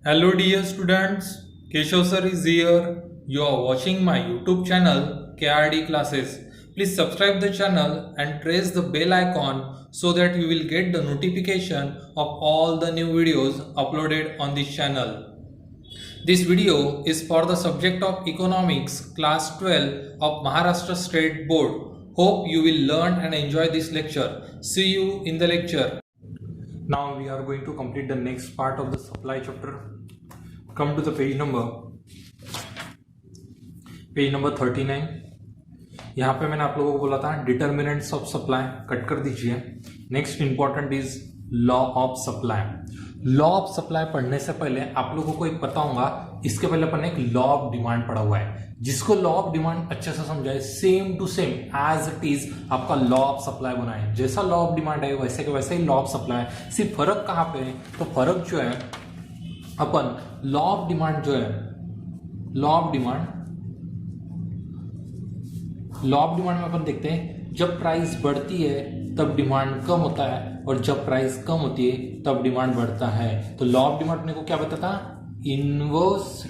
Hello dear students, Keshav sir is here. You are watching my YouTube channel KRD classes. Please subscribe the channel and press the bell icon so that you will get the notification of all the new videos uploaded on this channel. This video is for the subject of Economics class 12 of Maharashtra State Board. Hope you will learn and enjoy this lecture. See you in the lecture. Now we are going to complete the next part of the supply chapter. Come to the page number 39. यहाँ पे मैंने आप लोगों को बोला था determinants of supply, cut कर दीजिए. Next important is law of supply. Law of supply पढ़ने से पहले आप लोगों को एक पता होगा, इसके पहले अपन ने एक लॉ ऑफ डिमांड पढ़ा हुआ है. जिसको लॉ ऑफ डिमांड अच्छे से समझाए, same to same as it is आपका लॉ ऑफ सप्लाई बना है. जैसा लॉ ऑफ डिमांड है वैसे के वैसे ही लॉ ऑफ सप्लाई है. सिर्फ फर्क कहां पे है, तो फर्क जो है अपन लॉ ऑफ डिमांड जो है, लॉ ऑफ डिमांड में अपन देखते हैं जब प्राइस बढ़ती है तब डिमांड कम होता है और जब प्राइस कम होती है तब डिमांड बढ़ता है. तो लॉ ऑफ डिमांड अपने को क्या बताता, inverse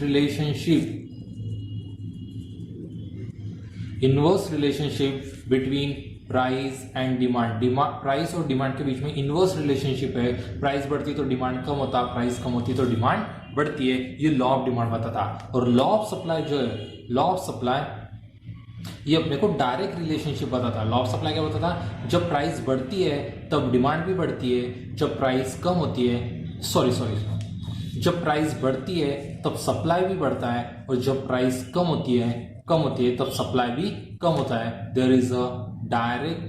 relationship between price and demand. Price और डिमांड के बीच में इनवर्स रिलेशनशिप है. प्राइस बढ़ती है तो डिमांड कम होता, प्राइस कम होती है तो डिमांड बढ़ती है. ये लॉ ऑफ डिमांड बताता. और लॉ ऑफ सप्लाई जो है, लॉ ऑफ सप्लाई ये अपने को डायरेक्ट रिलेशनशिप बताता. लॉ ऑफ सप्लाई क्या बताता, जब प्राइस बढ़ती है तब डिमांड भी बढ़ती है, जब प्राइस कम होती है जब प्राइस बढ़ती है तब सप्लाई भी बढ़ता है और जब प्राइस कम होती है तब सप्लाई भी कम होता है. There is a direct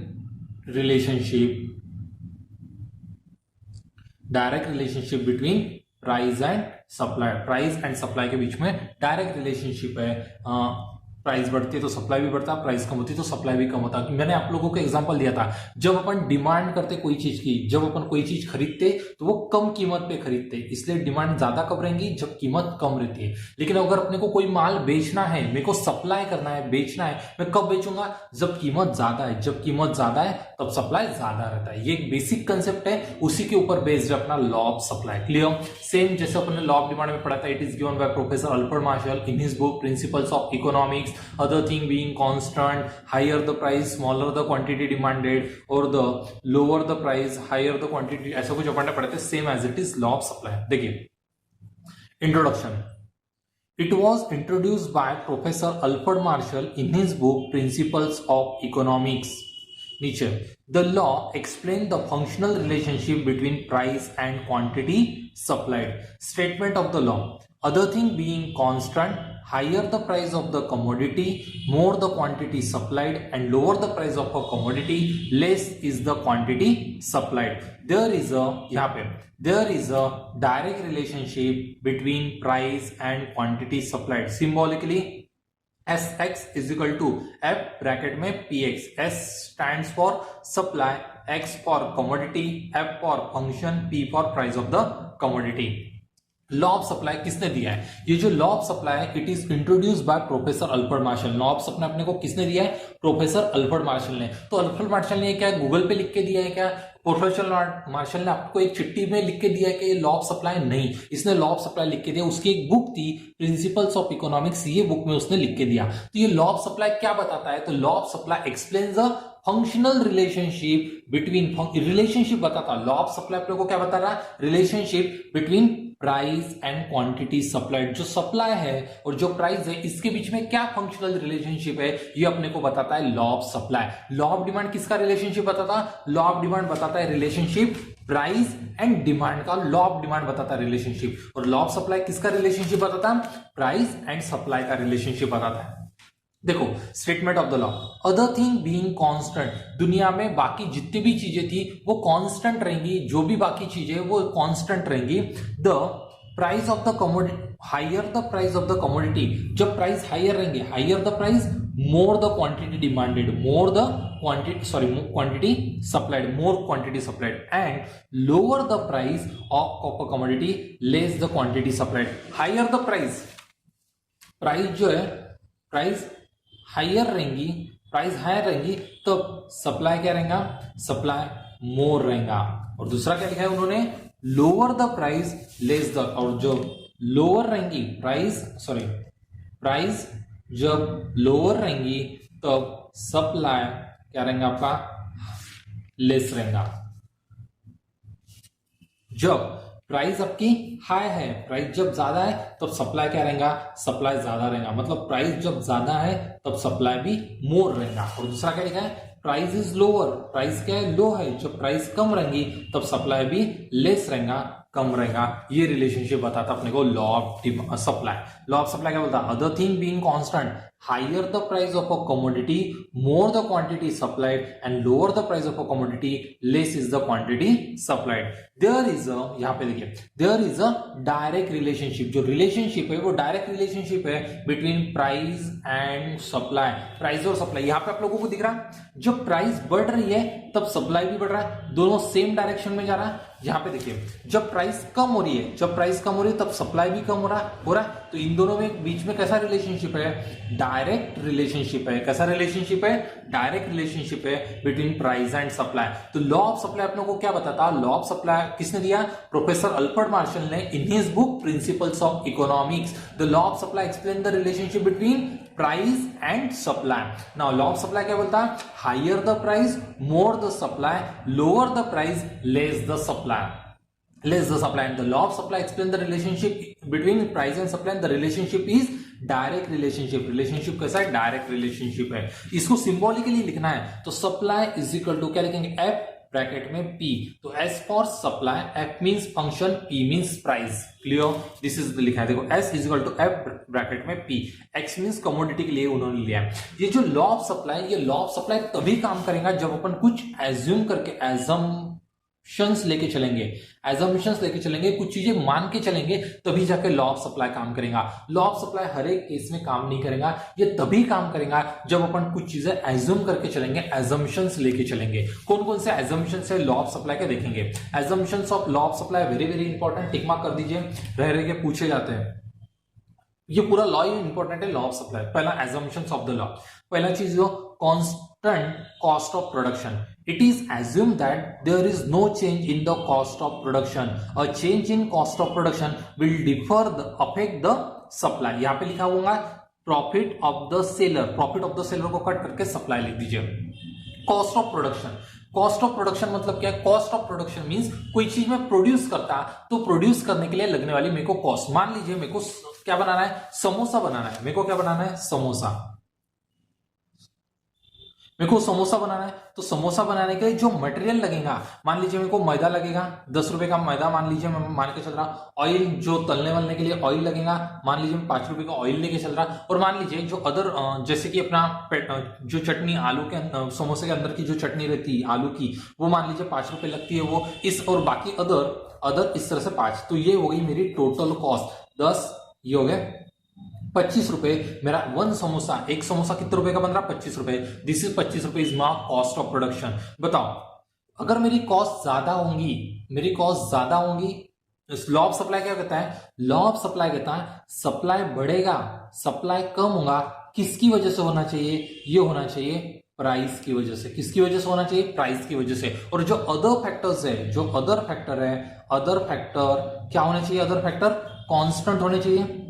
relationship between price and supply. Price and supply के बीच में डायरेक्ट रिलेशनशिप है. प्राइस बढ़ती है तो सप्लाई भी बढ़ता, प्राइस कम होती है तो सप्लाई भी कम होता. मैंने आप लोगों को एग्जांपल दिया था, जब अपन डिमांड करते कोई चीज की, जब अपन कोई चीज खरीदते तो वो कम कीमत पे खरीदते, इसलिए डिमांड ज्यादा कब रहेंगी, जब कीमत कम रहती है. लेकिन अगर अपने को कोई माल बेचना है, मेरे को सप्लाई करना है, बेचना है, मैं कब बेचूंगा, जब कीमत ज्यादा है. जब कीमत ज्यादा है तब सप्लाई ज्यादा रहता है. ये एक बेसिक कंसेप्ट है, उसी के ऊपर बेस्ड है अपना law of supply. Clear. Same जैसे अपन ने लॉ ऑफ डिमांड में पढ़ा था, it is given by professor Alfred martial in his book principles of economics. Other thing being constant, higher the price, smaller the quantity demanded, or the lower the price, higher the quantity. ऐसा कुछ अपन ने पढ़ा था, same as it is law of supply. देखिए, introduction. It was introduced by Professor Alfred Marshall in his book Principles of Economics. नीचे, the law explained the functional relationship between price and quantity supplied. Statement of the law. Other thing being constant, higher the price of the commodity, more the quantity supplied, and lower the price of a commodity, less is the quantity supplied. There is a direct relationship between price and quantity supplied. Symbolically, Sx is equal to F bracket में Px. S stands for supply, X for commodity, F for function, P for price of the commodity. Law of supply किसने दिया है, ये जो law of supply है, it is introduced by professor Alfred martial. Law of supply अपने को किसने दिया है, प्रोफेसर अल्फ्रेड मार्शल ने. तो अल्फ्रेड मार्शल ने क्या गूगल पे लिख के दिया है क्या, प्रोफेसर मार्शल ने आपको एक चिट्ठी में लिख के दिया है कि ये लॉ ऑफ सप्लाई, नहीं. इसने लॉ ऑफ सप्लाई लिख के दिया, उसकी एक बुक थी प्रिंसिपल्स ऑफ इकोनॉमिक्स, ये बुक में उसने लिख के दिया. तो ये लॉ ऑफ सप्लाई क्या बताता है, तो law of supply explains the functional relationship between, relationship बताता. लॉ ऑफ सप्लाई अपने को क्या बता रहा है, relationship between price and quantity supplied. जो सप्लाई है और जो प्राइस है, इसके बीच में क्या फंक्शनल रिलेशनशिप है, ये अपने को बताता है law of supply. Law of demand किसका रिलेशनशिप बताता, लॉ ऑफ डिमांड बताता है रिलेशनशिप प्राइस एंड डिमांड का. लॉ ऑफ डिमांड बताता है रिलेशनशिप, और लॉ ऑफ सप्लाई किसका रिलेशनशिप बताता है, प्राइस एंड सप्लाई का रिलेशनशिप बताता है. देखो, statement of the law. Other thing being constant, दुनिया में बाकी जितनी भी चीजें थी वो कांस्टेंट रहेंगी, जो भी बाकी चीजें वो कांस्टेंट रहेंगी. The price of the commodity, higher the price of the commodity, जब प्राइस हायर रहेंगे, higher the price, more the quantity demanded, more the quantity supplied, more quantity supplied, and lower the price of a commodity, less the quantity supplied. Higher the price, price जो है, price higher रहेंगी, price higher रहेंगी तो supply क्या रहेगा, supply मोर रहेगा. और दूसरा क्या लिखा है उन्होंने, lower the price less the, और जो लोअर रहेंगी प्राइस जब लोअर रहेंगी तब सप्लाई क्या रहेगा आपका, लेस रहेगा। जब प्राइस आपकी हाई है, प्राइस जब ज्यादा है तब सप्लाई क्या रहेगा, सप्लाई ज्यादा रहेगा। मतलब प्राइस जब ज्यादा है तब सप्लाई भी मोर रहेगा। और दूसरा क्या लिखा है, प्राइस इज लोअर, प्राइस क्या है, लो है, जब प्राइस कम रहेंगी तब सप्लाई भी लेस रहेगा, कम रहेगा। ये रिलेशनशिप बताता अपने को law of supply. Law of supply क्या बोलता है, other thing being constant, higher the price of a commodity more the quantity supplied and lower the price of a commodity less is the quantity supplied. There is a, यहां पे देखिए, there is a direct relationship. जो relationship है वो direct relationship है between price and supply. Price और supply यहां पे आप लोगों को दिख रहा है, जब प्राइस बढ़ रही है तब सप्लाई भी बढ़ रहा है, दोनों सेम डायरेक्शन में जा रहा है। यहां पे देखिए, जब प्राइस कम हो रही है, जब प्राइस कम हो रही है तब सप्लाई भी कम हो रहा है। तो इन दोनों में बीच में कैसा रिलेशनशिप है, डायरेक्ट रिलेशनशिप है। कैसा रिलेशनशिप है, डायरेक्ट रिलेशनशिप है बिटवीन प्राइस एंड सप्लाई। तो लॉ ऑफ सप्लाई अपने को क्या बताता, लॉ ऑफ सप्लाई किसने दिया, प्रोफेसर अल्फ्रेड मार्शल ने in his book principles of economics. The law of supply explain the relationship between price and supply. Now law of supply क्या बोलता है, higher the price more the supply, lower the price less the supply, less the supply. And the law of supply explain the relationship between price and supply, and the relationship is direct relationship. Relationship कैसा है, direct relationship है। इसको symbolically लिखना है तो supply is equal to क्या लिखेंगे, F bracket में पी। तो S for supply, F means function, P means price. Clear, this is लिखा है, देखो S is equal to F bracket में पी। एक्स मींस कमोडिटी के लिए उन्होंने लिया है। ये जो लॉ ऑफ सप्लाई, ये लॉ ऑफ सप्लाई तभी काम करेगा जब अपन कुछ एज्यूम करके, एजम्पशंस लेके चलेंगे, एजम्पशंस लेके चलेंगे, कुछ चीजें मान के चलेंगे, तभी जाके लॉ ऑफ सप्लाई काम करेगा। लॉ ऑफ सप्लाई हर एक केस में काम नहीं करेगा, ये तभी काम करेगा जब अपन कुछ चीजें एज्यूम करके चलेंगे, एजम्पशंस लेके चलेंगे। कौन कौन से एजम्पशंस है लॉ ऑफ सप्लाई के देखेंगे। Assumptions of law of supply very very important, tick mark कर दीजिए, रह रह के पूछे जाते हैं। ये पूरा लॉ ही इंपॉर्टेंट है, लॉ ऑफ सप्लाई। पहला एजम्पशंस ऑफ द लॉ, पहला चीज जो constant cost of production. It is assumed that there is no change in the cost of production. A change in cost of production will affect the supply. यहाँ पे लिखा होगा profit of the seller, profit of the seller को cut करके supply लिख दीजिए। Cost of production, cost of production मतलब क्या है, कॉस्ट ऑफ प्रोडक्शन मींस कोई चीज में प्रोड्यूस करता तो प्रोड्यूस करने के लिए लगने वाली मेरे को कॉस्ट। मान लीजिए मेरे को क्या बनाना है, समोसा बनाना है, मेरे को क्या बनाना है, समोसा। मेरे को समोसा बनाना है तो समोसा बनाने के लिए जो मटेरियल लगेगा, मान लीजिए मेरे को मैदा लगेगा, 10 रुपए का मैदा मान लीजिए, मैं मान के चल रहा। ऑयल जो तलने वलने के लिए ऑयल लगेगा, मान लीजिए मैं 5 रुपए का ऑयल लेके चल रहा। और मान लीजिए जो अदर जैसे कि अपना जो चटनी आलू के समोसे के अंदर की जो चटनी रहती है आलू की, वो मान लीजिए 5 रुपए लगती है वो, इस और बाकी अदर इस तरह से 5। तो ये हो गई मेरी टोटल कॉस्ट 10, ये हो गया 25 रुपए। मेरा वन समोसा, एक समोसा कितने रुपए का बन रहा, 25 रुपए। दिस इज 25 रुपए is my cost of production. बताओ अगर मेरी कॉस्ट ज्यादा होंगी, मेरी कॉस्ट ज्यादा होंगी, इस लॉ ऑफ सप्लाई क्या कहता है, लॉ ऑफ सप्लाई कहता है सप्लाई बढ़ेगा, सप्लाई कम होगा, किसकी वजह से होना चाहिए, ये होना चाहिए प्राइस की वजह से। किसकी वजह से होना चाहिए, प्राइस की वजह से। और जो अदर फैक्टर्स है, जो अदर फैक्टर है, अदर फैक्टर क्या होने चाहिए, अदर फैक्टर कांस्टेंट होने चाहिए।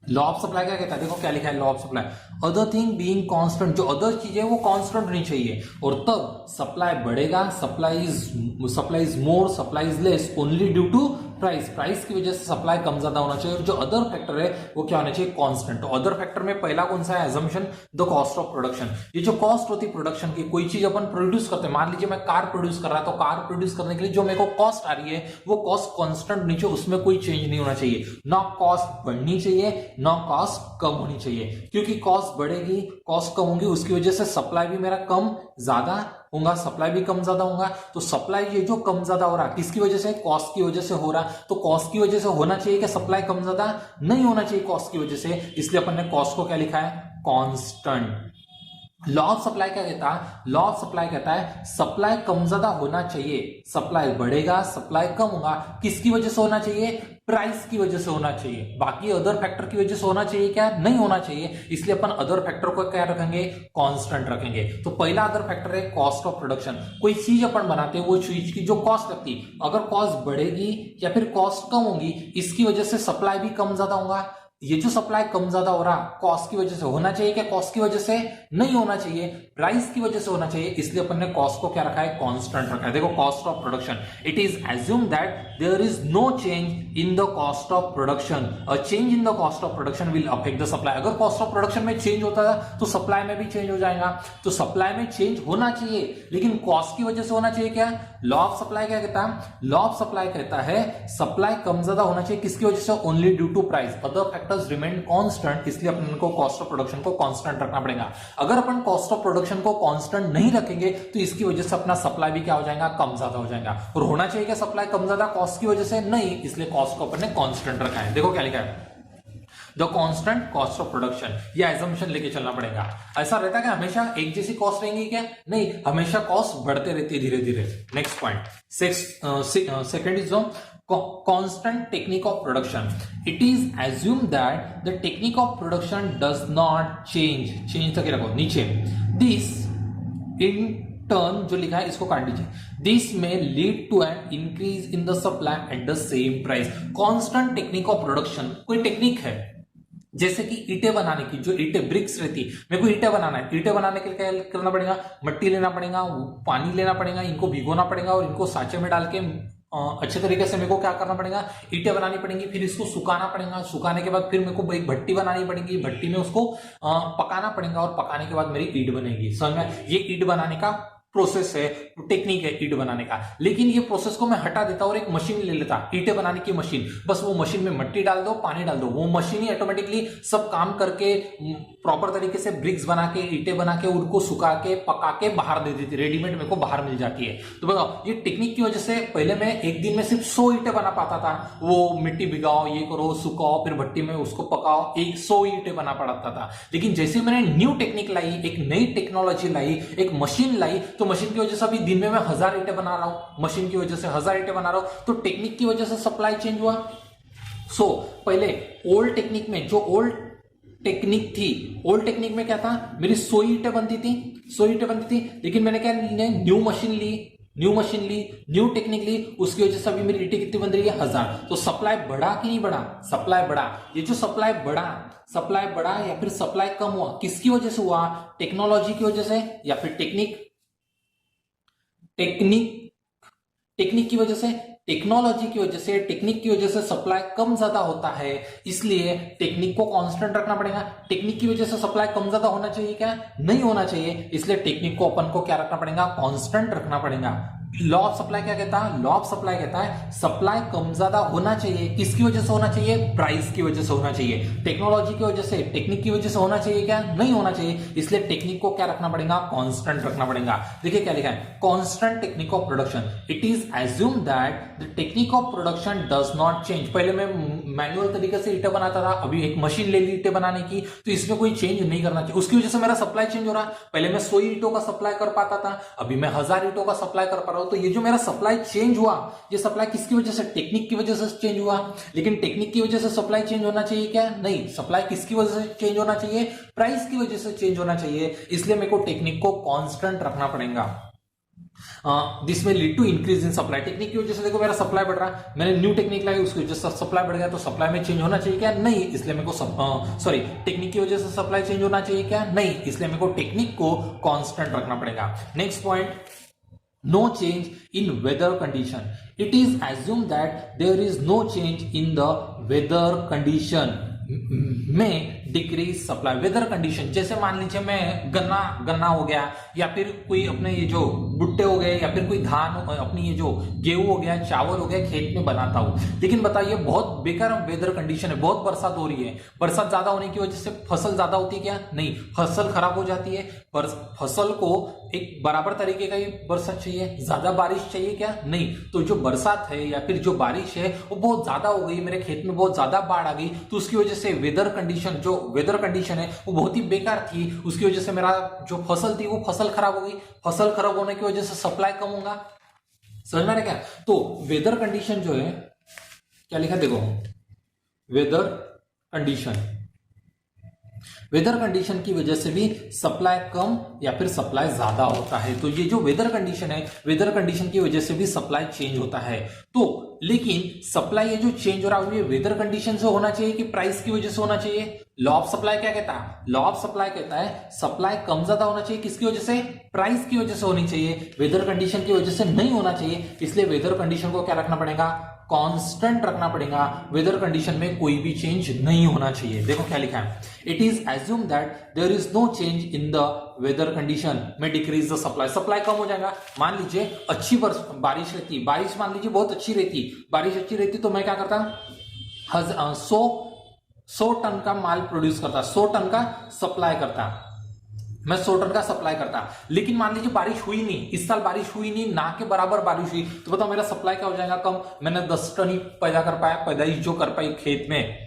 लॉ ऑफ सप्लाई क्या कहता है, देखो क्या लिखा है law of supply, other thing being constant, जो अदर चीजें वो कांस्टेंट होनी चाहिए। और तब सप्लाई बढ़ेगा, supply is more, supply is less only due to price. Price की वजह से सप्लाई कम ज्यादा होना चाहिए। और जो अदर फैक्टर है वो क्या होना चाहिए, कांस्टेंट। तो अदर फैक्टर में पहला कौन सा है, assumption, the cost of production. ये जो कॉस्ट होती है प्रोडक्शन की, कोई चीज अपन प्रोड्यूस करते हैं, मान लीजिए मैं कार प्रोड्यूस कर रहा तो कार प्रोड्यूस करने के लिए जो मेरे को कॉस्ट आ रही है वो कॉस्ट कांस्टेंट नीचे, उसमें कोई चेंज नहीं होना चाहिए। ना कॉस्ट बढ़नी चाहिए, ना कॉस्ट कम होनी चाहिए। क्योंकि कॉस्ट बढ़ेगी, कॉस्ट कम होगी, उसकी वजह से सप्लाई भी मेरा कम ज्यादा होगा, सप्लाई भी कम ज्यादा होगा। तो सप्लाई ये जो कम ज्यादा हो रहा है किसकी वजह से, कॉस्ट की वजह से हो रहा। तो कॉस्ट की वजह से होना चाहिए कि सप्लाई कम ज्यादा नहीं होना चाहिए कॉस्ट की वजह से, इसलिए अपन ने कॉस्ट को क्या लिखा है, कांस्टेंट। लॉ ऑफ सप्लाई क्या कहता है? लॉ ऑफ सप्लाई कहता है सप्लाई कम ज्यादा होना चाहिए, सप्लाई बढ़ेगा, सप्लाई कम होगा, किसकी वजह से होना चाहिए? प्राइस की वजह से होना चाहिए। बाकी अदर फैक्टर की वजह से होना चाहिए क्या? नहीं होना चाहिए। इसलिए अपन अदर फैक्टर को क्या रखेंगे? कांस्टेंट रखेंगे। तो पहला अदर फैक्टर है कॉस्ट ऑफ प्रोडक्शन। कोई चीज अपन बनाते हैं, वो चीज की जो कॉस्ट लगती, अगर कॉस्ट बढ़ेगी या फिर कॉस्ट कम होगी, इसकी वजह से सप्लाई भी कम ज्यादा होगा। ये जो सप्लाई कम ज्यादा हो रहा कॉस्ट की वजह से होना चाहिए क्या? कॉस्ट की वजह से नहीं होना चाहिए, प्राइस की वजह से होना चाहिए। इसलिए अपन ने कॉस्ट को क्या रखा है? कांस्टेंट रखा है। देखो cost of production, it is assume that there is no change in the cost of production. A change in the cost of production will affect the supply. अगर कॉस्ट ऑफ प्रोडक्शन में change होता है तो supply में भी change हो जाएगा। तो सप्लाई में चेंज होना चाहिए, लेकिन कॉस्ट की वजह से होना चाहिए क्या? लॉ ऑफ सप्लाई क्या कहता है? लॉ ऑफ सप्लाई कहता है सप्लाई कम ज्यादा होना चाहिए, किसकी वजह से? Only due to price, other factors remain constant. इसलिए अपन को कॉस्ट ऑफ प्रोडक्शन को कांस्टेंट रखना पड़ेगा। अगर अपन कॉस्ट ऑफ प्रोडक्शन को कांस्टेंट नहीं रखेंगे तो इसकी वजह से अपना सप्लाई भी क्या हो जाएगा? कम ज्यादा हो जाएगा। और होना चाहिए क्या सप्लाई कम ज्यादा कॉस्ट की वजह से? नहीं, इसलिए कॉस्ट को अपन ने कांस्टेंट रखा है। देखो क्या लिखा है, the constant cost of production. ये एजम्पशन लेके चलना पड़ेगा। ऐसा रहता है कि हमेशा एक जैसी कॉस्ट रहेंगी क्या? नहीं, हमेशा कॉस्ट बढ़ते रहती है धीरे धीरे। Next point, second is constant technique of production. It is assumed that the technique of production does not change तक रखो नीचे। This in turn जो लिखा है इसको काट दीजिए। This may lead to an increase in the supply at the same price. Constant technique of production कोई टेक्निक है, जैसे कि ईंटें बनाने की, जो ईंटें ब्रिक्स रहती, मेरे को ईंटें बनाना है। ईंटें बनाने के लिए क्या करना पड़ेगा? मट्टी लेना पड़ेगा, पानी लेना पड़ेगा, इनको भिगोना पड़ेगा और इनको सांचे में डाल के अच्छे तरीके से मेरे को क्या करना पड़ेगा? ईंटें बनानी पड़ेंगी, फिर इसको सुखाना पड़ेगा, सुखाने के बाद फिर मेरे को एक भट्टी बनानी पड़ेगी, भट्टी में उसको पकाना पड़ेगा और पकाने के बाद मेरी ईंट बनेगी। समझ में? ये ईंट बनाने का प्रोसेस है, टेक्निक है ईंट बनाने का। लेकिन ये प्रोसेस को मैं हटा देता और एक मशीन ले लेता, ईंटें बनाने की मशीन। बस वो मशीन में मट्टी डाल दो, पानी डाल दो, वो मशीन ही ऑटोमेटिकली सब काम करके प्रॉपर तरीके से ब्रिक्स बना के, ईंटें बना के, उनको सुखा के, पका के बाहर दे देती, रेडीमेड मेरे को बाहर मिल जाती है। तो बताओ, ये टेक्निक की वजह से पहले मैं एक दिन में सिर्फ 100 ईंटें बना पाता था। वो मिट्टी भिगाओ, ये करो, सुखाओ, फिर भट्टी में उसको पकाओ, 100 ईंटें बना पड़ता था। लेकिन जैसे मैंने न्यू टेक्निक लाई, एक नई टेक्नोलॉजी लाई, एक मशीन लाई, तो मशीन की वजह से अभी दिन में मैं 1000 ईंटें बना रहा हूं, मशीन की वजह से 1000 ईंटें बना रहा हूं। तो टेक्निक की वजह से सप्लाई चेंज हुआ। पहले ओल्ड टेक्निक में, जो ओल्ड टेक्निक थी, ओल्ड टेक्निक में क्या था? मेरी 100 ईंटें बनती थी, 100 ईंटें बनती थी। लेकिन मैंने क्या, न्यू मशीन ली, न्यू टेक्निक ली, उसकी वजह से अभी मेरी ईंटें कितनी बन रही है? 1000। तो सप्लाई बढ़ा कि नहीं बढ़ा? सप्लाई बढ़ा। ये जो सप्लाई बढ़ा या फिर सप्लाई कम हुआ, किसकी वजह से हुआ? टेक्नोलॉजी की वजह से या फिर टेक्निक की वजह से, टेक्नोलॉजी की वजह से, टेक्निक की वजह से सप्लाई कम ज्यादा होता है। इसलिए टेक्निक को कांस्टेंट रखना पड़ेगा। टेक्निक की वजह से सप्लाई कम ज्यादा होना चाहिए क्या? नहीं होना चाहिए। इसलिए टेक्निक को अपन को क्या रखना पड़ेगा? कांस्टेंट रखना पड़ेगा। लॉ ऑफ सप्लाई क्या कहता है? लॉ ऑफ सप्लाई कहता है सप्लाई कम ज्यादा होना चाहिए, किसकी वजह से होना चाहिए? प्राइस की वजह से होना चाहिए। टेक्नोलॉजी की वजह से, टेक्निक की वजह से होना चाहिए क्या? नहीं होना चाहिए। इसलिए टेक्निक को क्या रखना पड़ेगा? कांस्टेंट रखना पड़ेगा। देखिए क्या लिखा है, constant technique of production. It is assume that the technique of production does not change. पहले मैं मैनुअल तरीके से ईंटें बनाता था, अभी एक मशीन ले ली ईंटें बनाने की, तो इसमें कोई चेंज नहीं करना चाहिए। उसकी वजह से मेरा सप्लाई चेंज हो रहा है। पहले मैं 100 ईंटों का सप्लाई कर पाता था, अभी मैं 1000 ईंटों का सप्लाई कर पा रहा हूं। तो ये जो मेरा सप्लाई चेंज हुआ, ये सप्लाई किसकी वजह से? टेक्निक की वजह से चेंज हुआ। लेकिन टेक्निक की वजह से सप्लाई चेंज होना चाहिए क्या? नहीं। सप्लाई किसकी वजह से चेंज होना चाहिए? प्राइस की वजह से चेंज होना चाहिए। इसलिए मेरे को टेक्निक को कांस्टेंट रखना पड़ेगा। This may lead to increase in supply. Technique की वजह से देखो मेरा सप्लाई बढ़ रहा है, मैंने न्यू टेक्निक लाई, उसकी वजह से सप्लाई बढ़ गया, तो सप्लाई में चेंज होना चाहिए क्या? नहीं। इसलिए मेरे को टेक्निक की वजह से सप्लाई चेंज होना चाहिए क्या? नहीं। इसलिए मेरे को टेक्निक को कांस्टेंट रखना पड़ेगा। Next point, no change in weather condition. It is assumed that there is no change in the weather condition में डिक्रीज सप्लाई। वेदर कंडीशन, जैसे मान लीजिए मैं गन्ना हो गया, या फिर कोई अपने ये जो भुट्टे हो गए, या फिर कोई धान, अपनी ये जो गेहूं हो गया, चावल हो गया, खेत में बनाता हूं। लेकिन बताइए बहुत बेकार वेदर कंडीशन है, बहुत बरसात हो रही है। बरसात ज्यादा होने की वजह से फसल ज्यादा होती है क्या? नहीं, फसल खराब हो जाती है। पर फसल को एक बराबर तरीके का ही बरसात चाहिए, ज्यादा बारिश चाहिए क्या? नहीं। तो जो बरसात है या फिर जो बारिश है वो बहुत ज्यादा हो गई, मेरे खेत में बहुत ज्यादा बाढ़ आ गई, तो उसकी वजह से वेदर कंडीशन है वो बहुत ही बेकार थी, उसकी वजह से मेरा जो फसल थी वो फसल खराब हो गई। फसल खराब होने की वजह से सप्लाई कम होगा। समझ में आ रहा है क्या? तो वेदर कंडीशन जो है, क्या लिखा देखो, वेदर कंडीशन की वजह से भी सप्लाई कम या फिर सप्लाई ज्यादा होता है। तो ये जो वेदर कंडीशन है, वेदर कंडीशन की वजह से भी सप्लाई चेंज होता है। तो लेकिन सप्लाई ये जो चेंज हो रहा है ये वेदर कंडीशन से होना चाहिए कि प्राइस की वजह से होना चाहिए? लॉ ऑफ सप्लाई क्या कहता है? लॉ ऑफ सप्लाई कहता है सप्लाई कम ज्यादा होना चाहिए, किसकी वजह से? प्राइस की वजह से होनी चाहिए, वेदर कंडीशन की वजह से नहीं होना चाहिए। इसलिए वेदर कंडीशन को क्या रखना पड़ेगा? कांस्टेंट रखना पड़ेगा। वेदर कंडीशन में कोई भी चेंज नहीं होना चाहिए। देखो क्या लिखा है, it is assume that there is no change in the weather condition may decrease the supply. Supply कम हो जाएगा। मान लीजिए अच्छी बारिश रहती, बारिश मान लीजिए बहुत अच्छी रहती, बारिश अच्छी रहती तो मैं क्या करता? 100 टन का माल प्रोड्यूस करता, 100 टन का सप्लाई करता, मैं 100 टन का सप्लाई करता। लेकिन मान लीजिए बारिश हुई नहीं, इस साल बारिश हुई नहीं, ना के बराबर बारिश हुई, तो बताओ मेरा सप्लाई क्या हो जाएगा? कम। मैंने 10 टन ही पैदा कर पाया, पैदाइश जो कर पाई खेत में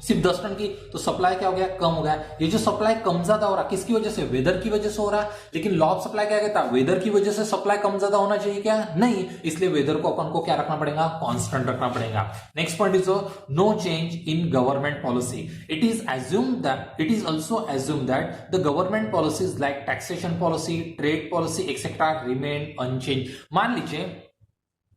सिर्फ 10 टन की, तो सप्लाई क्या हो गया? कम हो गया। ये जो सप्लाई कम ज्यादा हो रहा किसकी वजह से? वेदर की वजह से हो रहा। लेकिन लॉ ऑफ सप्लाई क्या कहता है? वेदर की वजह से सप्लाई कम ज्यादा होना चाहिए क्या? नहीं। इसलिए वेदर को अपन को क्या रखना पड़ेगा? कांस्टेंट रखना पड़ेगा। Next point is no change in government policy. It is also assume that the government policies like taxation policy, trade policy etcetera remain unchange. मान लीजिए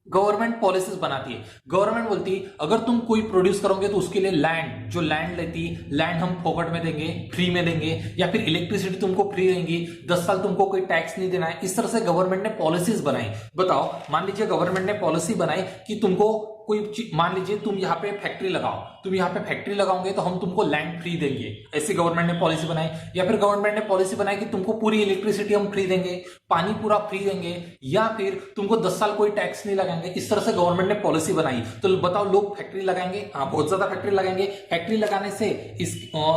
गवर्नमेंट पॉलिसीज बनाती है, गवर्नमेंट बोलती है अगर तुम कोई प्रोड्यूस करोगे तो उसके लिए लैंड लेती, लैंड हम फोकट में देंगे, फ्री में देंगे, या फिर इलेक्ट्रिसिटी तुमको फ्री देंगी, 10 साल तुमको कोई टैक्स नहीं देना है। इस तरह से गवर्नमेंट ने पॉलिसीज बनाई। बताओ, मान लीजिए गवर्नमेंट ने पॉलिसी बनाई कि तुमको कोई मान लीजिए तुम यहाँ पे फैक्ट्री लगाओ, तुम यहाँ पे फैक्ट्री लगाओगे तो हम तुमको लैंड फ्री देंगे, ऐसी गवर्नमेंट ने पॉलिसी बनाई। या फिर गवर्नमेंट ने पॉलिसी बनाई कि तुमको पूरी इलेक्ट्रिसिटी हम फ्री देंगे, पानी पूरा फ्री देंगे, या फिर तुमको 10 साल कोई टैक्स नहीं लगाएंगे। इस तरह से गवर्नमेंट ने पॉलिसी बनाई। तो बताओ लोग फैक्ट्री लगाएंगे? हाँ, बहुत ज्यादा फैक्ट्री लगाएंगे। फैक्ट्री लगाने से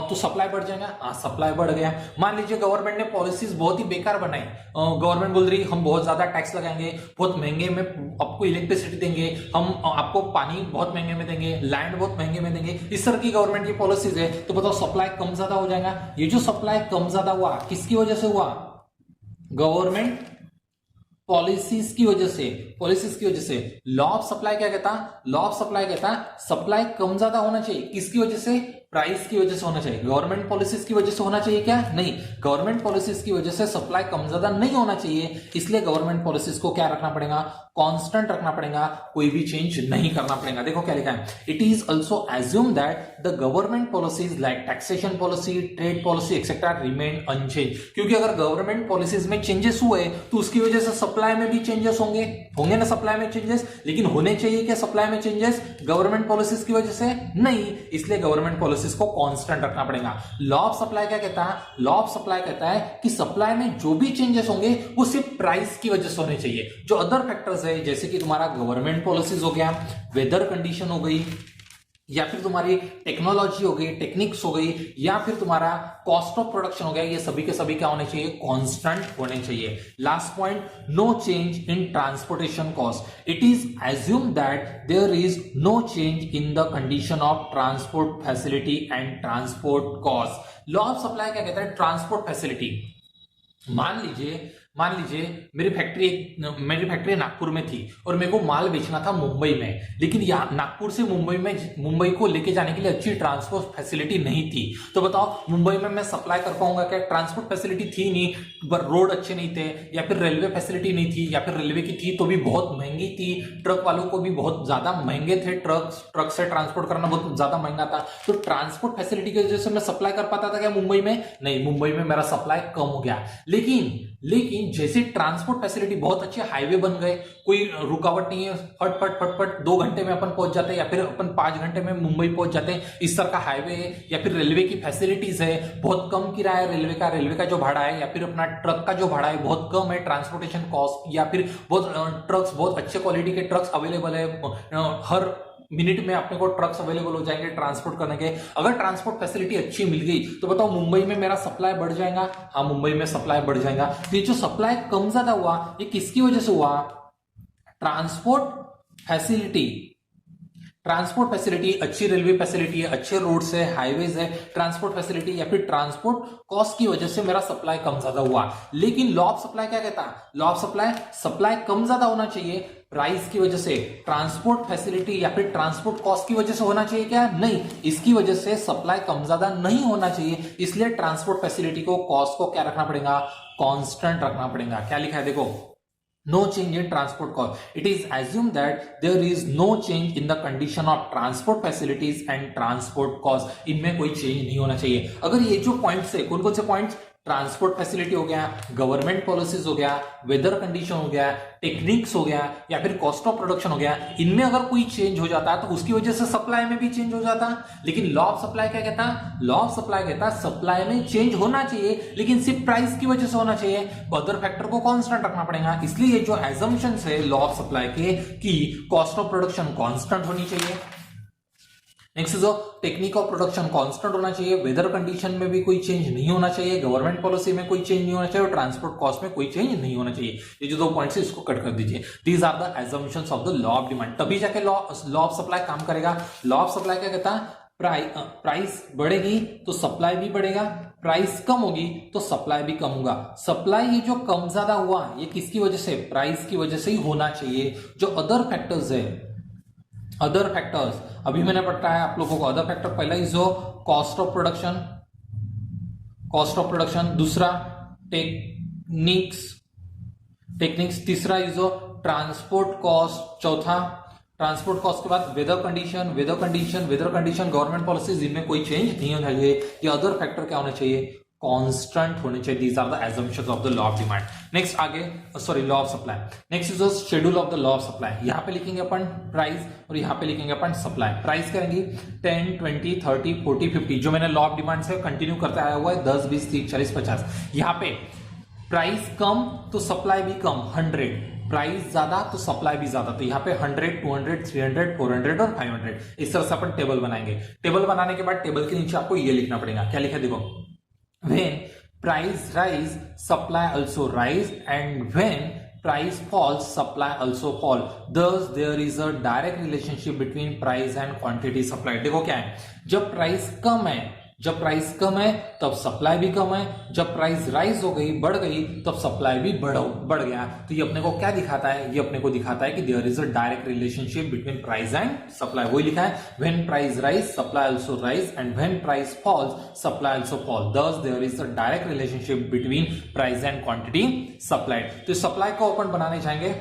तो सप्लाई बढ़ जाएगा। हाँ, सप्लाई बढ़ गया। मान लीजिए गवर्नमेंट ने पॉलिसीज बहुत ही बेकार बनाई, गवर्नमेंट बोल रही हम बहुत ज्यादा टैक्स लगाएंगे, बहुत महंगे में आपको इलेक्ट्रिसिटी देंगे, हम आपको पानी बहुत महंगे में देंगे, लैंड बहुत महंगे में देंगे। इस तरह की गवर्नमेंट की पॉलिसीज है। तो बताओ सप्लाई कम ज्यादा हो जाएगा। ये जो सप्लाई कम ज्यादा हुआ किसकी वजह से हुआ? गवर्नमेंट पॉलिसीज की वजह से। लॉ ऑफ सप्लाई क्या कहता? लॉ ऑफ सप्लाई कहता सप्लाई कम ज्यादा होना चाहिए, किसकी वजह से? प्राइस की वजह से होना चाहिए। गवर्नमेंट पॉलिसीज की वजह से होना चाहिए क्या? नहीं, गवर्नमेंट पॉलिसीज की वजह से सप्लाई कम ज्यादा नहीं होना चाहिए। इसलिए गवर्नमेंट पॉलिसीज को क्या रखना पड़ेगा? कांस्टेंट रखना पड़ेगा, कोई भी चेंज नहीं करना पड़ेगा। देखो क्या लिखा है, it is also assume that the government policies like taxation policy, trade policy etcetera remain unchange. क्योंकि अगर गवर्नमेंट पॉलिसीज में चेंजेस हुए तो उसकी वजह से सप्लाई में भी चेंजेस होंगे ना, सप्लाई में चेंजेस। लेकिन होने चाहिए क्या सप्लाई में चेंजेस? गवर्नमेंट पॉलिसीज की वजह से नहीं। इसलिए गवर्नमेंट पॉलिसीज को कांस्टेंट रखना पड़ेगा। लॉ ऑफ सप्लाई क्या कहता है? लॉ ऑफ सप्लाई कहता है कि सप्लाई में जो भी चेंजेस होंगे वो सिर्फ प्राइस की वजह से होने चाहिए। जो अदर फैक्टर्स है, जैसे कि तुम्हारा गवर्नमेंट पॉलिसीज हो गया, वेदर कंडीशन हो गई, या फिर तुम्हारी टेक्नोलॉजी हो गई, टेक्निक्स हो गई, या फिर तुम्हारा कॉस्ट ऑफ प्रोडक्शन हो गया, ये सभी के सभी क्या होने चाहिए? कांस्टेंट होने चाहिए। Last point, no change in transportation cost. It is assume that there is no change in the condition of transport facility and transport cost. Law of supply क्या कहता है? Transport facility. मान लीजिए मेरी फैक्ट्री नागपुर में थी और मेरे को माल बेचना था मुंबई में, लेकिन नागपुर से मुंबई को लेके जाने के लिए अच्छी ट्रांसपोर्ट फैसिलिटी नहीं थी। तो बताओ मुंबई में मैं सप्लाई कर पाऊंगा क्या? ट्रांसपोर्ट फैसिलिटी थी नहीं, रोड अच्छे नहीं थे, या फिर रेलवे फैसिलिटी नहीं थी, या फिर रेलवे की थी तो भी बहुत महंगी थी, ट्रक वालों को भी बहुत ज्यादा महंगे थे, ट्रक से ट्रांसपोर्ट करना बहुत ज्यादा महंगा था। तो ट्रांसपोर्ट फैसिलिटी की वजह से मैं सप्लाई कर पाता था क्या मुंबई में? नहीं, मुंबई में मेरा सप्लाई कम हो गया। लेकिन जैसे ट्रांसपोर्ट फैसिलिटी बहुत अच्छे, हाईवे बन गए, कोई रुकावट नहीं है, फट 2 घंटे में अपन पहुंच जाते हैं, या फिर अपन 5 घंटे में मुंबई पहुंच जाते हैं, इस तरह का हाईवे है, या फिर रेलवे की फैसिलिटीज है, बहुत कम किराया रेलवे का जो भाड़ा है, या फिर अपना ट्रक का जो भाड़ा है बहुत कम है, ट्रांसपोर्टेशन कॉस्ट, या फिर बहुत अच्छे क्वालिटी के ट्रक्स अवेलेबल है, हर मिनट में अपने को ट्रक्स अवेलेबल हो जाएंगे ट्रांसपोर्ट करने के। अगर ट्रांसपोर्ट फैसिलिटी अच्छी मिल गई तो बताओ मुंबई में मेरा सप्लाई बढ़ जाएगा। हाँ, मुंबई में सप्लाई बढ़ जाएगा। तो ये जो सप्लाई कम ज्यादा हुआ ये किसकी वजह से हुआ? ट्रांसपोर्ट फैसिलिटी ट्रांसपोर्ट फैसिलिटी, अच्छी रेलवे फैसिलिटी है, अच्छे रोड्स है, हाईवेज है, ट्रांसपोर्ट फैसिलिटी या फिर ट्रांसपोर्ट कॉस्ट की वजह से मेरा सप्लाई कम ज्यादा हुआ। लेकिन लॉ ऑफ सप्लाई क्या कहता है? लॉ ऑफ सप्लाई कम ज्यादा होना चाहिए प्राइस की वजह से। ट्रांसपोर्ट फैसिलिटी या फिर ट्रांसपोर्ट कॉस्ट की वजह से होना चाहिए क्या? नहीं, इसकी वजह से सप्लाई कम ज्यादा नहीं होना चाहिए। इसलिए ट्रांसपोर्ट फैसिलिटी को, कॉस्ट को क्या रखना पड़ेगा? कांस्टेंट रखना पड़ेगा। क्या लिखा है देखो, no change in transport cost. It is assumed that there is no change in the condition of transport facilities and transport cost. इनमें कोई चेंज नहीं होना चाहिए। अगर ये जो पॉइंट्स है, कौन कौन से पॉइंट्स? ट्रांसपोर्ट फैसिलिटी हो गया, गवर्नमेंट पॉलिसीज हो गया, वेदर कंडीशन हो गया, टेक्निक्स हो गया, या फिर कॉस्ट ऑफ प्रोडक्शन हो गया, इनमें अगर कोई चेंज हो जाता है तो उसकी वजह से सप्लाई में भी चेंज हो जाता। लेकिन लॉ ऑफ सप्लाई क्या कहता है? लॉ ऑफ सप्लाई कहता है सप्लाई में चेंज होना चाहिए, लेकिन सिर्फ प्राइस की वजह से होना चाहिए, अदर फैक्टर को कांस्टेंट रखना पड़ेगा। इसलिए जो एजम्पशंस है लॉ ऑफ सप्लाई के कि कॉस्ट ऑफ प्रोडक्शन कांस्टेंट होनी चाहिए, नेक्स्ट जो टेक्निक ऑफ प्रोडक्शन कांस्टेंट होना चाहिए, वेदर कंडीशन में भी कोई चेंज नहीं होना चाहिए, गवर्नमेंट पॉलिसी में कोई चेंज नहीं होना चाहिए, और ट्रांसपोर्ट कॉस्ट में कोई चेंज नहीं होना चाहिए। ये जो दो पॉइंट्स है इसको कट कर दीजिए। These are the assumptions of the law of demand. तभी जाके लॉ ऑफ सप्लाई काम करेगा। लॉ ऑफ सप्लाई क्या कहता है? प्राइस बढ़ेगी तो सप्लाई भी बढ़ेगा, प्राइस कम होगी तो सप्लाई भी कम होगा। सप्लाई ये जो कम ज्यादा हुआ ये किसकी वजह से? प्राइस की वजह से ही होना चाहिए। जो अदर फैक्टर्स है, अदर फैक्टर्स अभी मैंने बताया आप लोगों को। अदर फैक्टर पहला इज जो cost of production, cost of production, दूसरा टेक्निक्स, तीसरा इज जो ट्रांसपोर्ट कॉस्ट, चौथा ट्रांसपोर्ट कॉस्ट के बाद वेदर कंडीशन, गवर्नमेंट पॉलिसीज, इनमें कोई चेंज नहीं होना चाहिए। ये अदर फैक्टर क्या होना चाहिए? कांस्टेंट होने चाहिए। These are the assumptions of the law of demand. Next आगे, sorry, law of supply. Next is the schedule of the law of supply. यहां पे लिखेंगे अपन प्राइस और यहां पे लिखेंगे अपन सप्लाई। प्राइस करेंगे 10, 20, 30, 40, 50, जो मैंने लॉ ऑफ डिमांड से कंटिन्यू करता आया हुआ है, 10, 20, 30, 40, 50। यहां पे प्राइस कम तो सप्लाई भी कम, 100, प्राइस ज्यादा तो सप्लाई भी ज्यादा, तो यहाँ पे 100, 200, 300, 400 और 500, इस तरह से अपन टेबल बनाएंगे। टेबल बनाने के बाद टेबल के नीचे आपको ये लिखना पड़ेगा। क्या लिखा देखो, when price rise supply also rise, and when price falls supply also fall, thus there is a direct relationship between price and quantity supplied। देखो क्या है, जब प्राइस कम है तब सप्लाई भी कम है, जब प्राइस राइज हो गई, बढ़ गई, तब सप्लाई भी बढ़ गया। तो ये अपने को क्या दिखाता है? ये अपने को दिखाता है कि there is a direct relationship between price and supply. वही लिखा है, when price rise supply also rise, and when price falls supply also fall, thus there is a direct relationship between price and quantity supplied. तो supply को अपन बनाने जाएंगे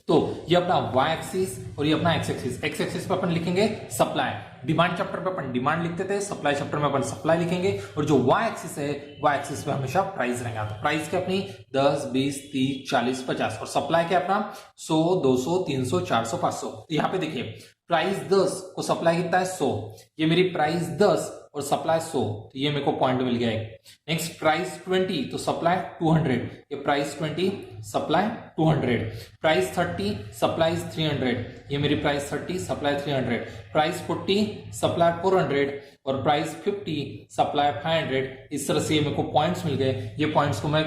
तो ये अपना y एक्सिस और ये अपना x एक्सिस। x एक्सिस पे अपन लिखेंगे सप्लाई, डिमांड चैप्टर पे अपन डिमांड लिखते थे, सप्लाई चैप्टर में अपन सप्लाई लिखेंगे, और जो y एक्सिस है y एक्सिस पे हमेशा प्राइस रहेगा। तो प्राइस के अपनी 10, 20, 30, 40, 50, और सप्लाई के अपना 100, 200, 300, 400, 500। यहाँ पे देखिए प्राइस 10 को सप्लाई कितना है 100, ये मेरी प्राइस 10 और सप्लाई 100, तो ये मेरे को पॉइंट मिल गया एक। नेक्स्ट प्राइस 20 तो सप्लाई 200, ये प्राइस 20 सप्लाई 200, प्राइस 30 सप्लाई 300, ये मेरी प्राइस 30 सप्लाई 300, प्राइस 40 सप्लाई 400 और प्राइस 50 सप्लाई 500। इस तरह से मेरे को पॉइंट्स मिल गए। ये पॉइंट्स को मैं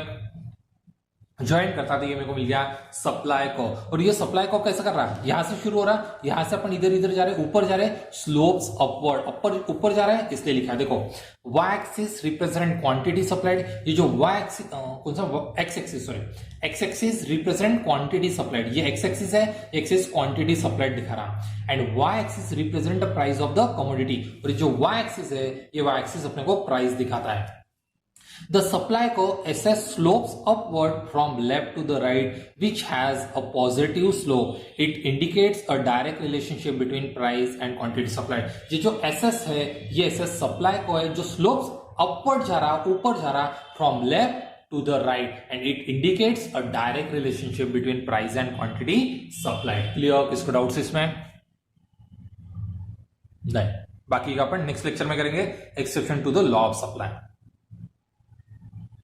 ज्वाइन करता था, ये मेरे को मिल गया सप्लाई को। और ये सप्लाई को कैसे कर रहा है? यहां से शुरू हो रहा है, यहां से अपन इधर जा रहे हैं, ऊपर जा रहे हैं, स्लोप्स अपवर्ड, ऊपर जा रहा है, इसलिए लिखा है देखो y axis represent quantity supplied. ये जो y एक्सिस कौन सा, x axis, sorry, x axis represent quantity supplied. ये x एक्सिस है, एक्सिस क्वांटिटी सप्लाइड दिखा रहा, and y axis represent the price of the commodity. और जो y एक्सिस है, ये y एक्सिस अपने को प्राइस दिखाता है। The supply curve SS slopes upward from left to the right, which has a positive slope. It indicates a direct relationship between price and quantity supplied. ये जो SS है, ये SS supply को है जो slopes upward जा रहा, ऊपर जा रहा, from left to the right, and it indicates a direct relationship between price and quantity supplied. Clear? किसको डाउट्स इसमें? नहीं, बाकी का अपन नेक्स्ट लेक्चर में करेंगे, exception to the law of supply.